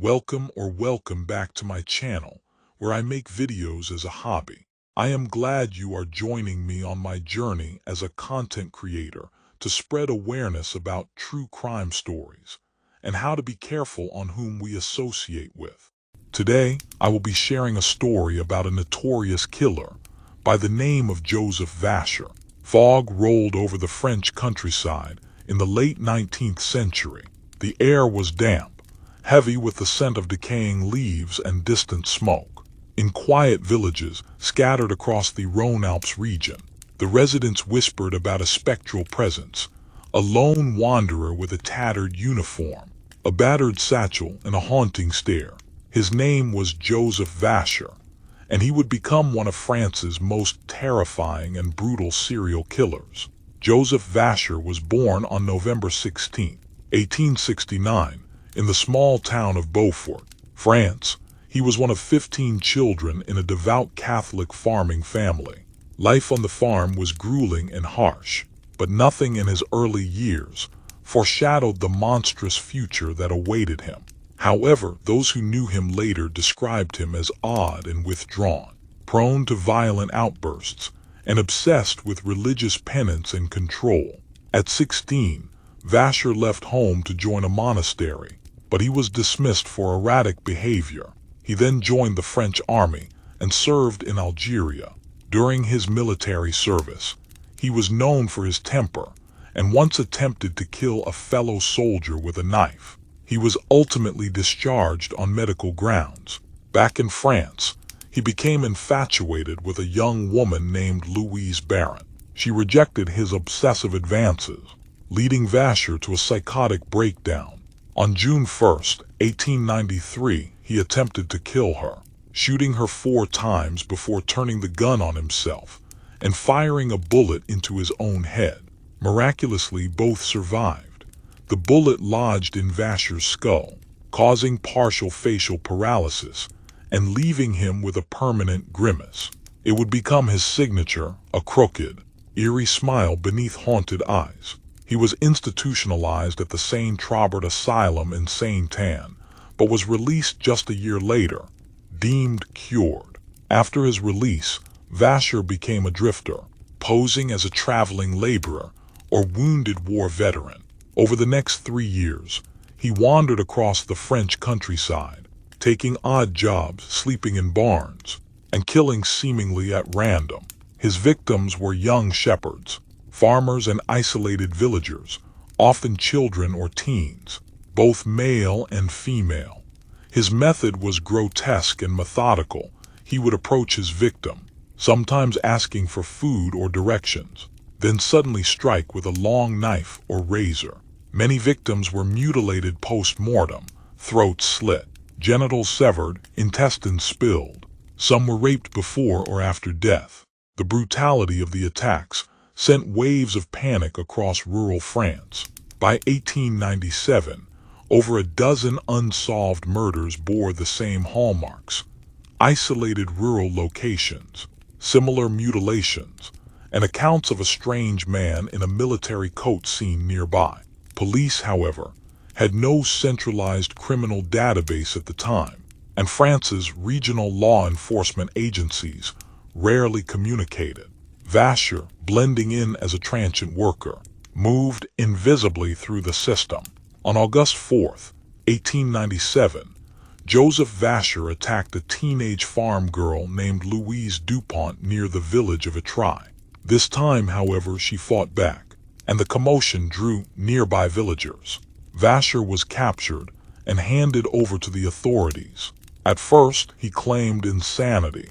Welcome back to my channel, where I make videos as a hobby. I am glad you are joining me on my journey as a content creator to spread awareness about true crime stories and how to be careful on whom we associate with. Today, I will be sharing a story about a notorious killer by the name of Joseph Vacher. Fog rolled over the French countryside in the late 19th century. The air was damp, heavy with the scent of decaying leaves and distant smoke. In quiet villages scattered across the Rhône-Alpes region, the residents whispered about a spectral presence, a lone wanderer with a tattered uniform, a battered satchel, and a haunting stare. His name was Joseph Vacher, and he would become one of France's most terrifying and brutal serial killers. Joseph Vacher was born on November 16, 1869, in the small town of Beaufort, France. He was one of 15 children in a devout Catholic farming family. Life on the farm was grueling and harsh, but nothing in his early years foreshadowed the monstrous future that awaited him. However, those who knew him later described him as odd and withdrawn, prone to violent outbursts, and obsessed with religious penance and control. At 16, Vasher left home to join a monastery, but he was dismissed for erratic behavior. He then joined the French army and served in Algeria. During his military service, he was known for his temper and once attempted to kill a fellow soldier with a knife. He was ultimately discharged on medical grounds. Back in France, he became infatuated with a young woman named Louise Baron. She rejected his obsessive advances, leading Vasher to a psychotic breakdown. On June 1, 1893, he attempted to kill her, shooting her 4 times before turning the gun on himself and firing a bullet into his own head. Miraculously, both survived. The bullet lodged in Vasher's skull, causing partial facial paralysis and leaving him with a permanent grimace. It would become his signature, a crooked, eerie smile beneath haunted eyes. He was institutionalized at the Saint-Trobert Asylum in Saint-Anne, but was released just a year later, deemed cured. After his release, Vasher became a drifter, posing as a traveling laborer or wounded war veteran. Over the next 3 years, he wandered across the French countryside, taking odd jobs, sleeping in barns, and killing seemingly at random. His victims were young shepherds, farmers, and isolated villagers, often children or teens, both male and female. His method was grotesque and methodical. He would approach his victim, sometimes asking for food or directions, then suddenly strike with a long knife or razor. Many victims were mutilated post-mortem, throats slit, genitals severed, intestines spilled. Some were raped before or after death. The brutality of the attacks sent waves of panic across rural France. By 1897, over a dozen unsolved murders bore the same hallmarks: isolated rural locations, similar mutilations, and accounts of a strange man in a military coat seen nearby. Police, however, had no centralized criminal database at the time, and France's regional law enforcement agencies rarely communicated. Vasher, blending in as a transient worker, moved invisibly through the system. On August 4, 1897, Joseph Vacher attacked a teenage farm girl named Louise Dupont near the village of Etreilles. This time, however, she fought back, and the commotion drew nearby villagers. Vasher was captured and handed over to the authorities. At first, he claimed insanity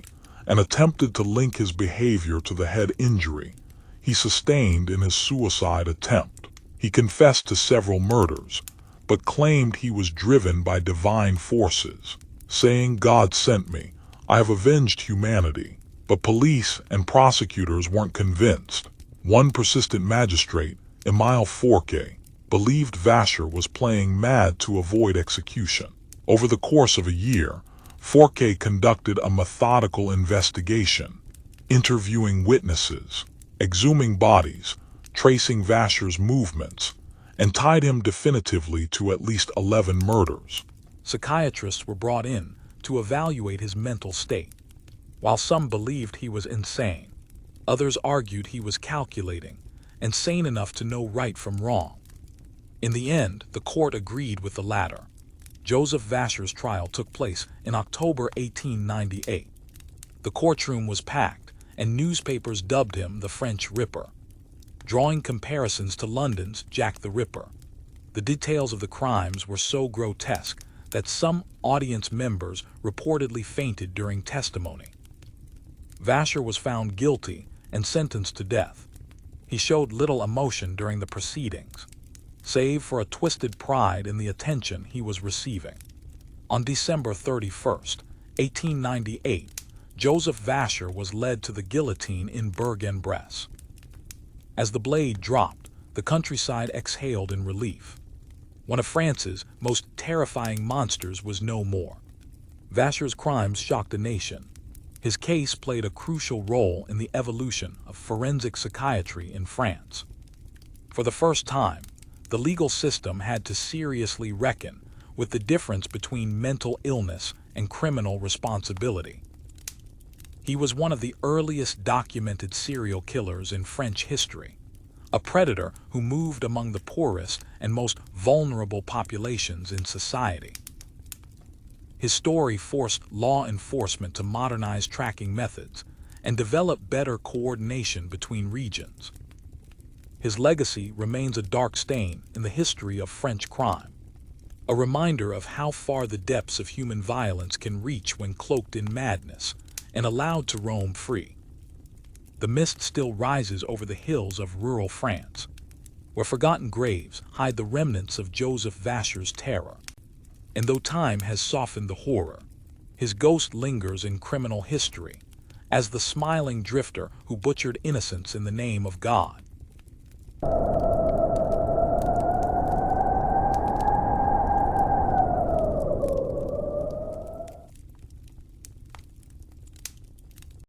and attempted to link his behavior to the head injury he sustained in his suicide attempt. He confessed to several murders, but claimed he was driven by divine forces, saying, "God sent me, I have avenged humanity." But police and prosecutors weren't convinced. One persistent magistrate, Emile Fourquet, believed Vasher was playing mad to avoid execution. Over the course of a year, Fourquet conducted a methodical investigation, interviewing witnesses, exhuming bodies, tracing Vasher's movements, and tied him definitively to at least 11 murders. Psychiatrists were brought in to evaluate his mental state. While some believed he was insane, others argued he was calculating and sane enough to know right from wrong. In the end, the court agreed with the latter. Joseph Vacher's trial took place in October 1898. The courtroom was packed, and newspapers dubbed him the French Ripper, drawing comparisons to London's Jack the Ripper. The details of the crimes were so grotesque that some audience members reportedly fainted during testimony. Vasher was found guilty and sentenced to death. He showed little emotion during the proceedings, save for a twisted pride in the attention he was receiving. On December 31st, 1898, Joseph Vacher was led to the guillotine in Bourg-en-Bresse. As the blade dropped, the countryside exhaled in relief. One of France's most terrifying monsters was no more. Vacher's crimes shocked the nation. His case played a crucial role in the evolution of forensic psychiatry in France. For the first time, the legal system had to seriously reckon with the difference between mental illness and criminal responsibility. He was one of the earliest documented serial killers in French history, a predator who moved among the poorest and most vulnerable populations in society. His story forced law enforcement to modernize tracking methods and develop better coordination between regions. His legacy remains a dark stain in the history of French crime, a reminder of how far the depths of human violence can reach when cloaked in madness and allowed to roam free. The mist still rises over the hills of rural France, where forgotten graves hide the remnants of Joseph Vacher's terror. And though time has softened the horror, his ghost lingers in criminal history as the smiling drifter who butchered innocence in the name of God.